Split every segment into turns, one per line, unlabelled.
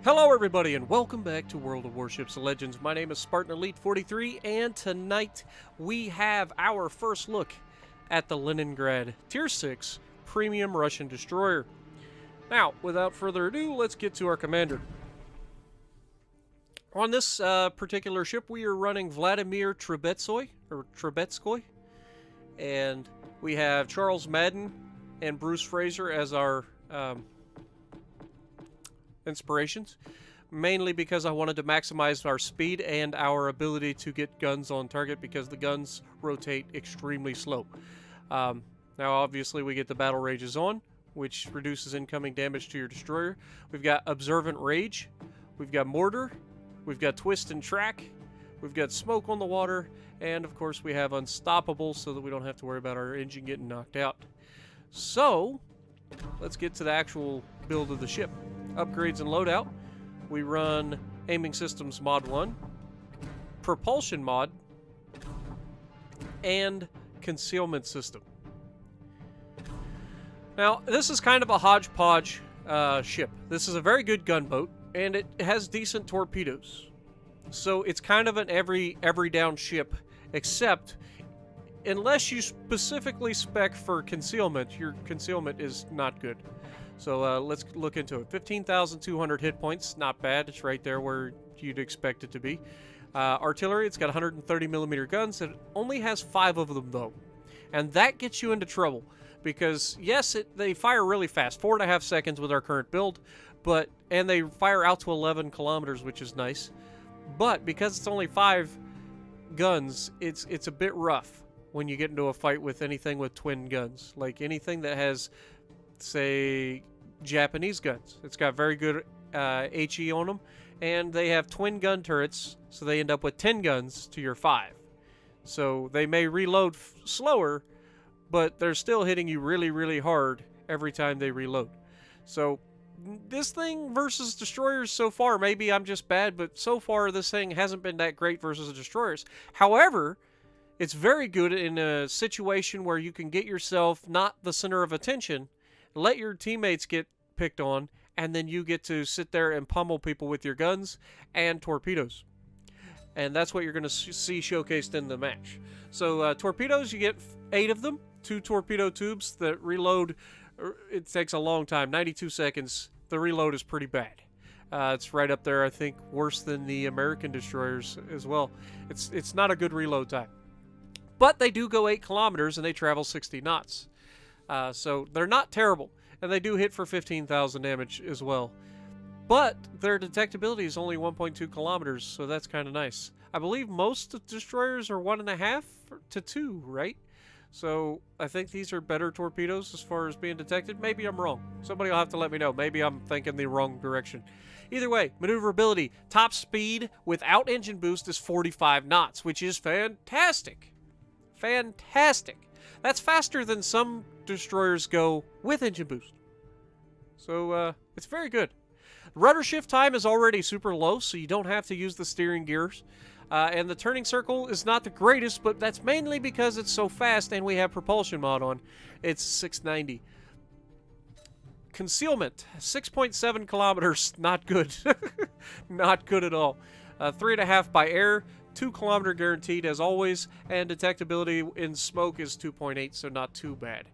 Hello everybody and welcome back to World of Warships Legends. My name is Spartan Elite 43 and tonight we have our first look at the Leningrad Tier 6 Premium Russian Destroyer. Now, without further ado, let's get to our commander. On this particular ship, we are running Vladimir Trebetskoy, and we have Charles Madden and Bruce Fraser as our inspirations, mainly because I wanted to maximize our speed and our ability to get guns on target because the guns rotate extremely slow. Now obviously we get the battle rages on, which reduces incoming damage to your destroyer. We've got observant rage, we've got mortar, we've got twist and track, we've got smoke on the water, and of course we have unstoppable so that we don't have to worry about our engine getting knocked out. So let's get to the actual build of the ship. Upgrades and loadout. We run Aiming Systems Mod 1, Propulsion Mod, and Concealment System. Now, this is kind of a hodgepodge ship. This is a very good gunboat, and it has decent torpedoes. So it's kind of an every down ship, except unless you specifically spec for concealment, your concealment is not good. So let's look into it. 15,200 hit points, not bad. It's right there where you'd expect it to be. Artillery, it's got 130 millimeter guns. It only has 5 of them though, and that gets you into trouble because yes, they fire really fast, 4.5 seconds with our current build, and they fire out to 11 kilometers, which is nice. But because it's only 5 guns, it's a bit rough when you get into a fight with anything with twin guns, like anything that has, say, Japanese guns. It's got very good HE on them, and they have twin gun turrets, so they end up with 10 guns to your 5. So they may reload slower, but they're still hitting you really, really hard every time they reload. So this thing versus destroyers so far, maybe I'm just bad, but so far this thing hasn't been that great versus destroyers. However, it's very good in a situation where you can get yourself not the center of attention, let your teammates get picked on, and then you get to sit there and pummel people with your guns and torpedoes. And that's what you're going to see showcased in the match. So torpedoes, you get 8 of them, 2 torpedo tubes that reload. It takes a long time, 92 seconds. The reload is pretty bad. It's right up there, I think, worse than the American destroyers as well. It's not a good reload time. But they do go 8 kilometers and they travel 60 knots. So they're not terrible, and they do hit for 15,000 damage as well. But their detectability is only 1.2 kilometers, so that's kind of nice. I believe most destroyers are 1.5 to 2, right? So I think these are better torpedoes as far as being detected. Maybe I'm wrong. Somebody will have to let me know. Maybe I'm thinking the wrong direction. Either way, maneuverability. Top speed without engine boost is 45 knots, which is fantastic. Fantastic. That's faster than some destroyers go with engine boost. So it's very good. Rudder shift time is already super low, so you don't have to use the steering gears. And the turning circle is not the greatest, but that's mainly because it's so fast and we have propulsion mod on. It's 690. Concealment, 6.7 kilometers, not good. Not good at all. 3.5 by air, 2 kilometer guaranteed as always, and detectability in smoke is 2.8, so not too bad.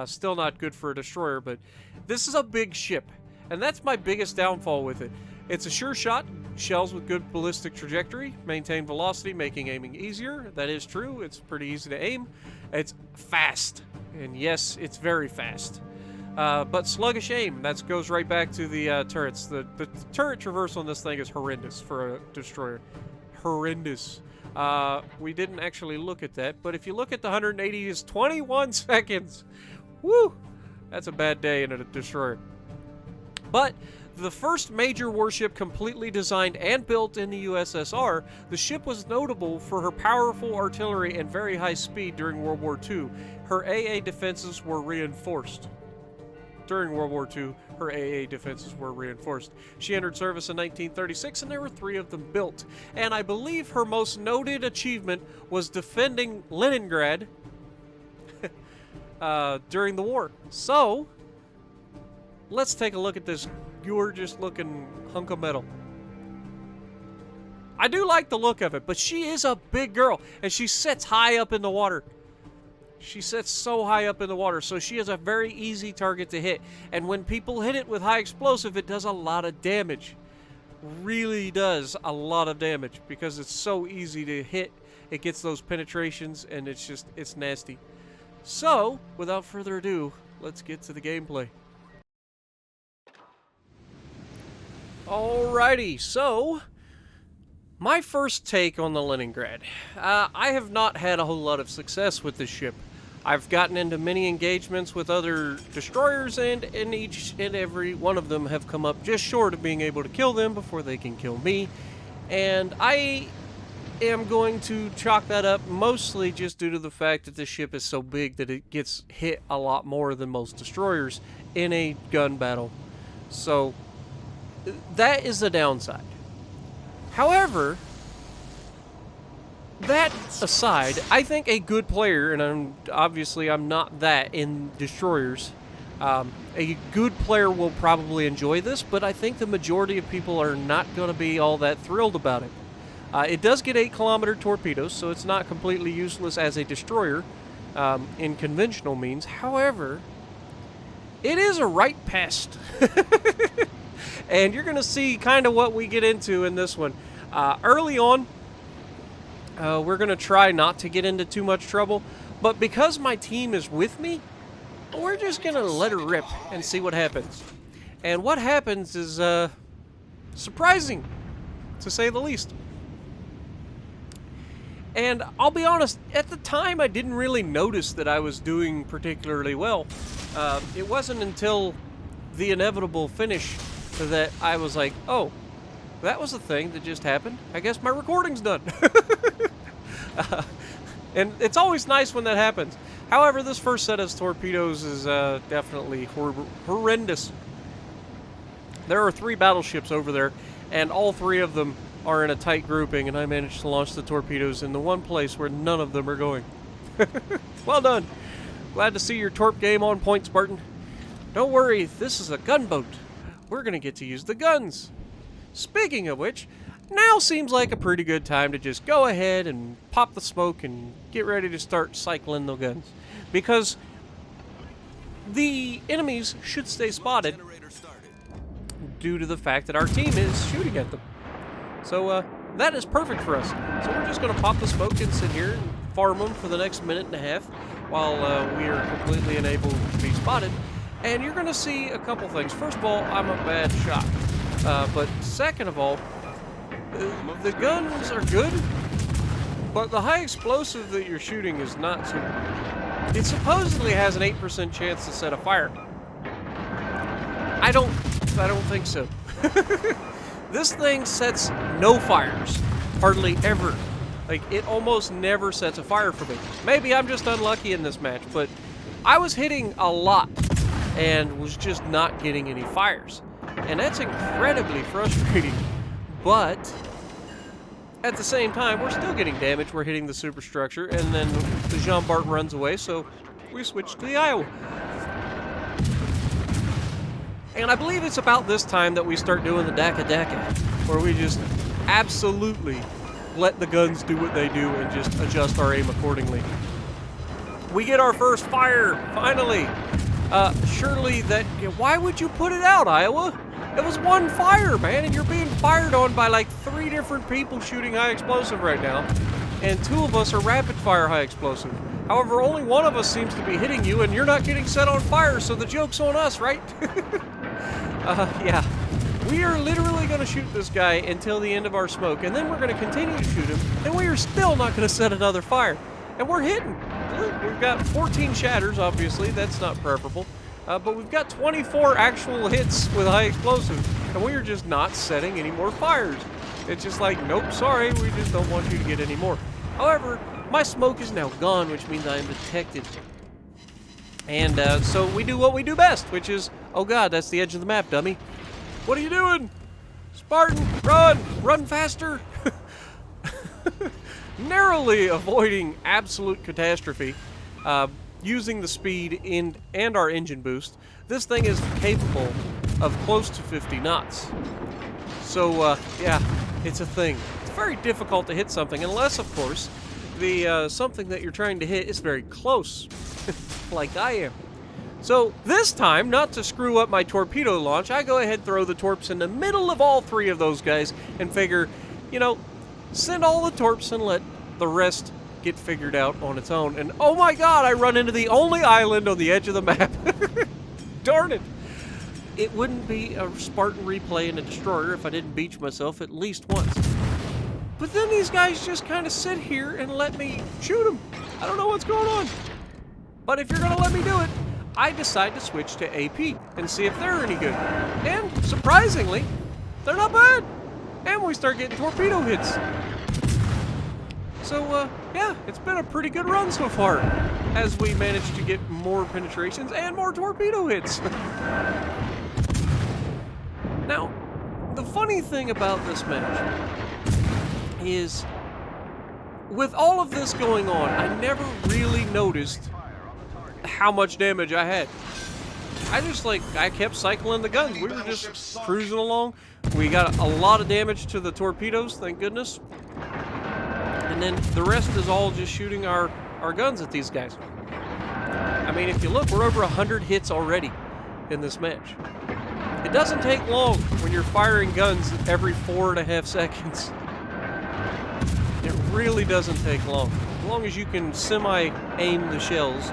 Still not good for a destroyer, but this is a big ship, and that's my biggest downfall with it. It's a sure shot, shells with good ballistic trajectory, maintain velocity, making aiming easier. That is true, it's pretty easy to aim. It's fast, and yes, it's very fast. But sluggish aim, that goes right back to the turrets. The turret traversal on this thing is horrendous for a destroyer. Horrendous. We didn't actually look at that, but if you look at the 180, it's 21 seconds. Woo! That's a bad day in a destroyer. But the first major warship completely designed and built in the USSR, the ship was notable for her powerful artillery and very high speed during World War II. Her AA defenses were reinforced. During World War II, her AA defenses were reinforced. She entered service in 1936, and there were 3 of them built. And I believe her most noted achievement was defending Leningrad during the war. So, let's take a look at this you're just looking hunk of metal. I do like the look of it, but she is a big girl, and she sits high up in the water. She sits so high up in the water, so she is a very easy target to hit. And when people hit it with high explosive, it does a lot of damage. Really does a lot of damage because it's so easy to hit. It gets those penetrations, and it's nasty. So, without further ado, let's get to the gameplay. Alrighty, so my first take on the Leningrad. I have not had a whole lot of success with this ship. I've gotten into many engagements with other destroyers, and in each and every one of them have come up just short of being able to kill them before they can kill me. And I am going to chalk that up mostly just due to the fact that this ship is so big that it gets hit a lot more than most destroyers in a gun battle. So that is the downside. However, that aside, I think a good player, and I'm not that in destroyers, a good player will probably enjoy this, but I think the majority of people are not going to be all that thrilled about it. It does get 8-kilometer torpedoes, so it's not completely useless as a destroyer in conventional means. However, it is a right pest. And you're going to see kind of what we get into in this one. Early on, we're going to try not to get into too much trouble, but because my team is with me, we're just going to let her rip and see what happens. And what happens is surprising, to say the least. And I'll be honest, at the time I didn't really notice that I was doing particularly well. It wasn't until the inevitable finish that I was like, oh, that was a thing that just happened. I guess my recording's done. And it's always nice when that happens. However, this first set of torpedoes is definitely horrendous. There are 3 battleships over there, and all 3 of them are in a tight grouping, and I managed to launch the torpedoes in the one place where none of them are going. Well done. Glad to see your torp game on point, Spartan. Don't worry, this is a gunboat. We're going to get to use the guns. Speaking of which, now seems like a pretty good time to just go ahead and pop the smoke and get ready to start cycling the guns. Because the enemies should stay spotted due to the fact that our team is shooting at them. So that is perfect for us. So we're just going to pop the smoke and sit here and farm them for the next minute and a half while we are completely unable to be spotted. And you're going to see a couple things. First of all, I'm a bad shot. But second of all, the guns are good, but the high explosive that you're shooting is not so good. It supposedly has an 8% chance to set a fire. I don't think so. This thing sets no fires, hardly ever. Like, it almost never sets a fire for me. Maybe I'm just unlucky in this match, but I was hitting a lot and was just not getting any fires. And that's incredibly frustrating. But at the same time, we're still getting damage. We're hitting the superstructure, and then the Jean Bart runs away, so we switch to the Iowa. And I believe it's about this time that we start doing the Daka, where we just absolutely let the guns do what they do and just adjust our aim accordingly. We get our first fire, finally. Surely that... Why would you put it out, Iowa? It was one fire, man, and you're being fired on by like 3 different people shooting high explosive right now. And 2 of us are rapid fire high explosive. However, only 1 of us seems to be hitting you, and you're not getting set on fire, so the joke's on us, right? Yeah. We are literally going to shoot this guy until the end of our smoke, and then we're going to continue to shoot him, and we are still not going to set another fire. And we're hitting. We've got 14 shatters, obviously. That's not preferable. But we've got 24 actual hits with high explosive, and we are just not setting any more fires. It's just like, nope, sorry, we just don't want you to get any more. However, my smoke is now gone, which means I am detected. And so we do what we do best, which is, oh god, that's the edge of the map, dummy. What are you doing? Spartan, run! Run faster! Narrowly avoiding absolute catastrophe, using the speed and our engine boost. This thing is capable of close to 50 knots. So, yeah, it's a thing. It's very difficult to hit something, unless, of course, the something that you're trying to hit is very close, like I am. So, this time, not to screw up my torpedo launch, I go ahead and throw the torps in the middle of all three of those guys and figure, you know, send all the torps and let the rest get figured out on its own. And oh my god, I run into the only island on the edge of the map. Darn it. It wouldn't be a Spartan replay in a destroyer if I didn't beach myself at least once. But then these guys just kind of sit here and let me shoot them. I don't know what's going on. But if you're going to let me do it, I decide to switch to AP and see if they're any good. And surprisingly, they're not bad. And we start getting torpedo hits. So, yeah, it's been a pretty good run so far, as we managed to get more penetrations and more torpedo hits. Now, the funny thing about this match is, with all of this going on, I never really noticed how much damage I had. I kept cycling the guns. We were just cruising along. We got a lot of damage to the torpedoes, thank goodness. And then the rest is all just shooting our guns at these guys. I mean, if you look, we're over 100 hits already in this match. It doesn't take long when you're firing guns every 4.5 seconds. It really doesn't take long. As long as you can semi-aim the shells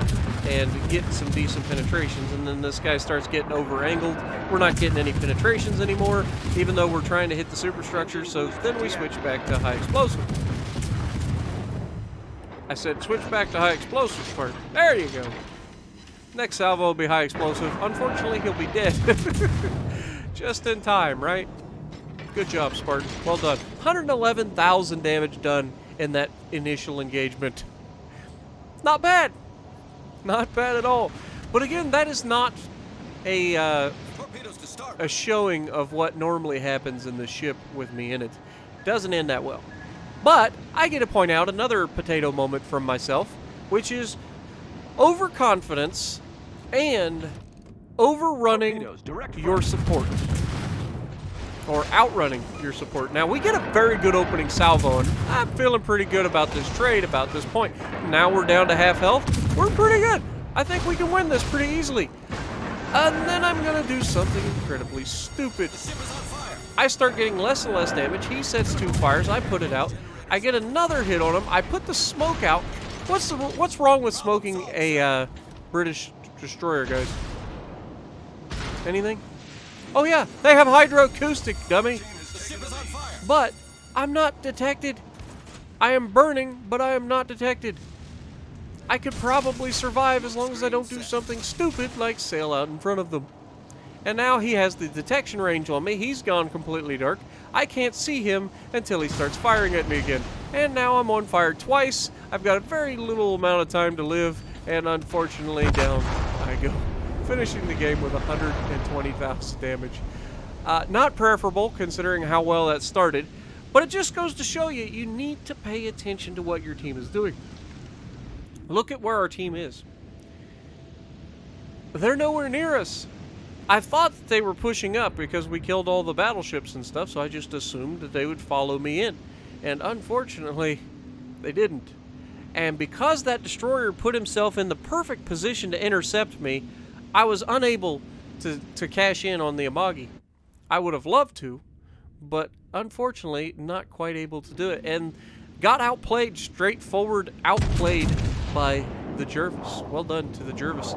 and get some decent penetrations, and then this guy starts getting over-angled. We're not getting any penetrations anymore, even though we're trying to hit the superstructure, so then we switch back to high explosive. I said switch back to high explosive part. There you go. Next salvo will be high explosive. Unfortunately, he'll be dead. Just in time, right? Good job, Spartan. Well done. 111,000 damage done in that initial engagement. Not bad. Not bad at all. But again, that is not a showing of what normally happens in the ship with me in it. Doesn't end that well. But I get to point out another potato moment from myself, which is overconfidence and overrunning your support. Or outrunning your support. Now, we get a very good opening salvo, and I'm feeling pretty good about this trade about this point. Now we're down to half health. We're pretty good. I think we can win this pretty easily. And then I'm going to do something incredibly stupid. I start getting less and less damage. He sets 2 fires. I put it out. I get another hit on him. I put the smoke out. What's wrong with smoking a British destroyer, guys? Anything? Oh yeah, they have hydroacoustic, dummy. But I'm not detected. I am burning, but I am not detected. I could probably survive as long as I don't do something stupid like sail out in front of them. And now he has the detection range on me. He's gone completely dark. I can't see him until he starts firing at me again. And now I'm on fire twice. I've got a very little amount of time to live, and unfortunately down I go. Finishing the game with 120,000 damage. Not preferable considering how well that started, but it just goes to show you, you need to pay attention to what your team is doing. Look at where our team is. They're nowhere near us. I thought that they were pushing up because we killed all the battleships and stuff, so I just assumed that they would follow me in. And unfortunately, they didn't. And because that destroyer put himself in the perfect position to intercept me, I was unable to cash in on the Amagi. I would have loved to, but unfortunately not quite able to do it. And got outplayed, straightforward outplayed by the Jervis. Well done to the Jervis.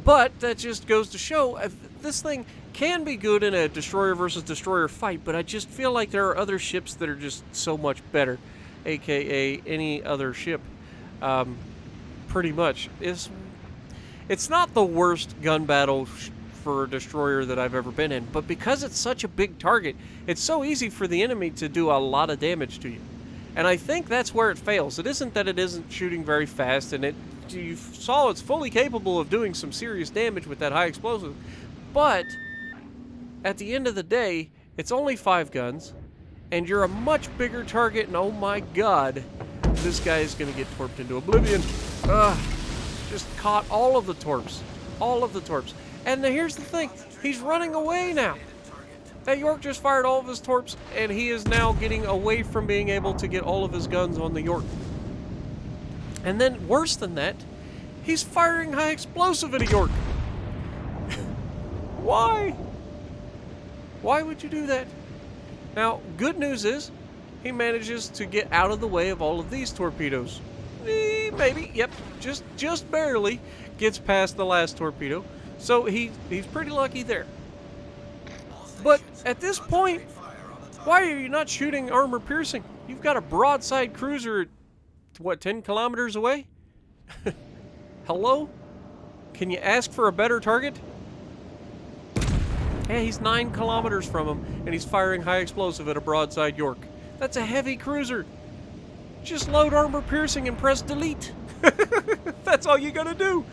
But that just goes to show this thing can be good in a destroyer versus destroyer fight, but I just feel like there are other ships that are just so much better, aka any other ship. Pretty much. It's not the worst gun battle for a destroyer that I've ever been in, but because it's such a big target, it's so easy for the enemy to do a lot of damage to you. And I think that's where it fails. It isn't that it isn't shooting very fast, and you saw it's fully capable of doing some serious damage with that high explosive, but at the end of the day, it's only 5 guns, and you're a much bigger target, and oh my god, this guy is going to get torped into oblivion. Just caught all of the torps. All of the torps. And here's the thing. He's running away now. That York just fired all of his torps, and he is now getting away from being able to get all of his guns on the York. And then, worse than that, he's firing high explosive at a York. Why? Why would you do that? Now, good news is, he manages to get out of the way of all of these torpedoes. Maybe, yep, just barely gets past the last torpedo. So he's pretty lucky there. But at this point, why are you not shooting armor piercing? You've got a broadside cruiser, what, 10 kilometers away? Hello? Can you ask for a better target? Yeah, he's 9 kilometers from him, and he's firing high explosive at a broadside York. That's a heavy cruiser. Just load armor piercing and press delete. That's all you gotta do.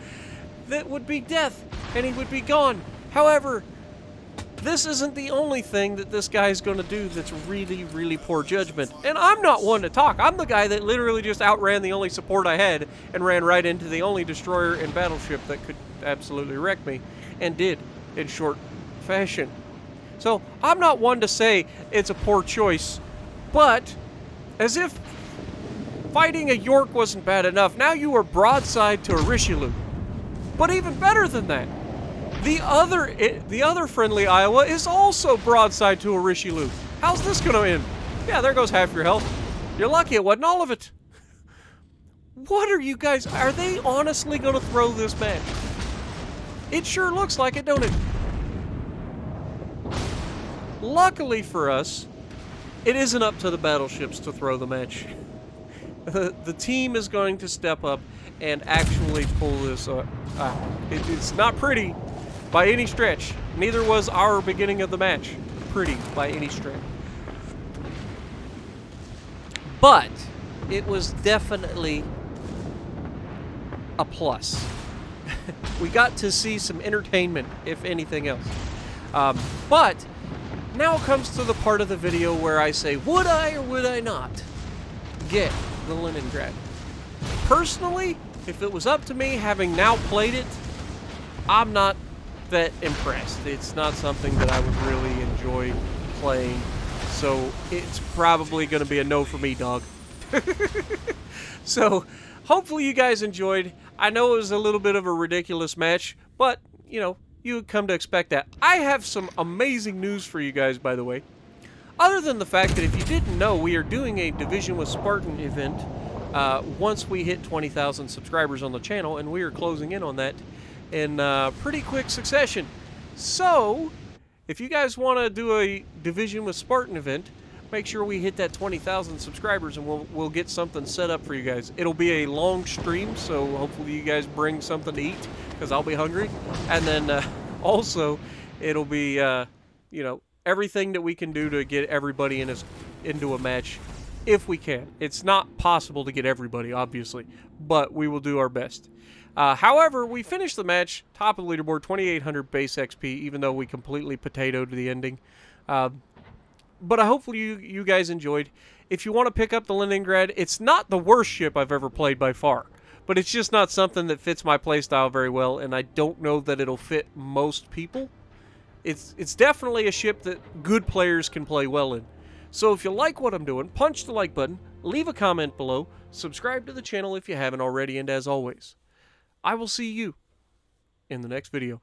That would be death, and he would be gone. However, this isn't the only thing that this guy's going to do that's really, really poor judgment. And I'm not one to talk. I'm the guy that literally just outran the only support I had and ran right into the only destroyer and battleship that could absolutely wreck me, and did in short fashion. So I'm not one to say it's a poor choice, but as if fighting a York wasn't bad enough, now you are broadside to a Richelieu. But even better than that, the other friendly Iowa is also broadside to a Richelieu. How's this gonna end? Yeah, there goes half your health. You're lucky it wasn't all of it. What are you guys... Are they honestly gonna throw this match? It sure looks like it, don't it? Luckily for us, it isn't up to the battleships to throw the match. The team is going to step up and actually pull this up. It's not pretty by any stretch. Neither was our beginning of the match pretty by any stretch. But it was definitely a plus. We got to see some entertainment, if anything else. But now comes to the part of the video where I say, would I or would I not get the Leningrad? Personally, if it was up to me, having now played it, I'm not that impressed. It's not something that I would really enjoy playing, so it's probably going to be a no for me, dog. So, hopefully you guys enjoyed. I know it was a little bit of a ridiculous match, but, you know, you would come to expect that. I have some amazing news for you guys, by the way. Other than the fact that if you didn't know, we are doing a Division with Spartan event once we hit 20,000 subscribers on the channel, and we are closing in on that in pretty quick succession. So, if you guys want to do a Division with Spartan event, make sure we hit that 20,000 subscribers, and we'll get something set up for you guys. It'll be a long stream, so hopefully you guys bring something to eat, because I'll be hungry. And then also, it'll be, you know, everything that we can do to get everybody into a match, if we can. It's not possible to get everybody, obviously, but we will do our best. However, we finished the match, top of the leaderboard, 2,800 base XP, even though we completely potatoed the ending. But hopefully you guys enjoyed. If you want to pick up the Leningrad, it's not the worst ship I've ever played by far, but it's just not something that fits my playstyle very well, and I don't know that it'll fit most people. It's definitely a ship that good players can play well in. So if you like what I'm doing, punch the like button, leave a comment below, subscribe to the channel if you haven't already, and as always, I will see you in the next video.